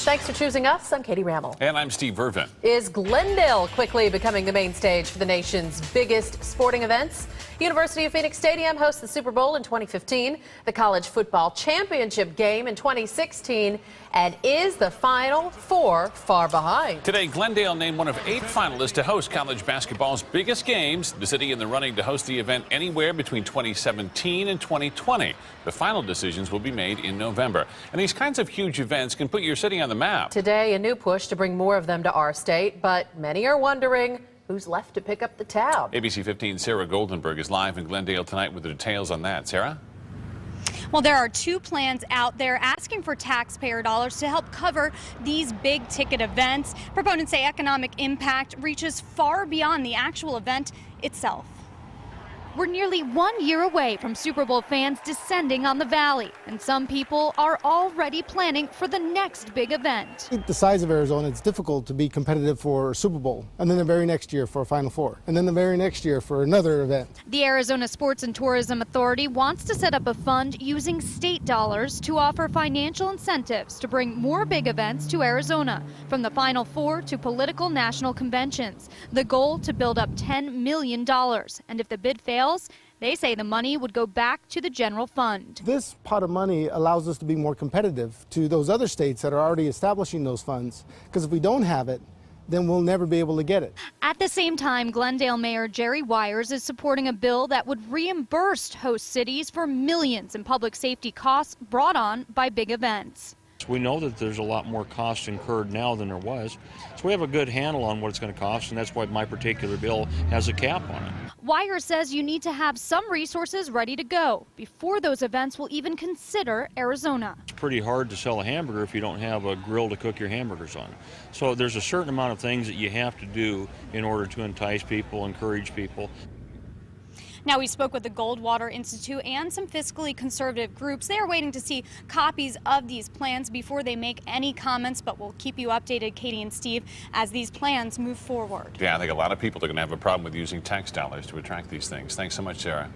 Thanks for choosing us. I'm Katie Rammel. And I'm Steve Irvin. Is Glendale quickly becoming the main stage for the nation's biggest sporting events? University of Phoenix Stadium hosts the Super Bowl in 2015, the college football championship game in 2016, and is the Final Four far behind? Today, Glendale named one of 8 finalists to host college basketball's biggest games. The city in the running to host the event anywhere between 2017 and 2020. The final decisions will be made in November. And these kinds of huge events can put your city on the map. Today, a new push to bring more of them to our state, but many are wondering who's left to pick up the tab. ABC 15's Sarah Goldenberg is live in Glendale tonight with the details on that. Sarah? Well, there are 2 plans out there asking for taxpayer dollars to help cover these big ticket events. Proponents say economic impact reaches far beyond the actual event itself. We're nearly 1 year away from Super Bowl fans descending on the valley, and some people are already planning for the next big event. The size of Arizona, it's difficult to be competitive for Super Bowl, and then the very next year for a Final Four, and then the very next year for another event. The Arizona Sports and Tourism Authority wants to set up a fund using state dollars to offer financial incentives to bring more big events to Arizona, from the Final Four to political national conventions. The goal to build up $10 million, and if the bid fails, they say the money would go back to the general fund. This pot of money allows us to be more competitive to those other states that are already establishing those funds, because if we don't have it, then we'll never be able to get it. At the same time, Glendale Mayor Jerry Weyers is supporting a bill that would reimburse host cities for millions in public safety costs brought on by big events. We know that there's a lot more cost incurred now than there was, so we have a good handle on what it's going to cost, and that's why my particular bill has a cap on it. Weyers says you need to have some resources ready to go before those events will even consider Arizona. It's pretty hard to sell a hamburger if you don't have a grill to cook your hamburgers on. So there's a certain amount of things that you have to do in order to entice people, encourage people. Now, we spoke with the Goldwater Institute and some fiscally conservative groups. They are waiting to see copies of these plans before they make any comments, but we'll keep you updated, Katie and Steve, as these plans move forward. Yeah, I think a lot of people are going to have a problem with using tax dollars to attract these things. Thanks so much, Sarah.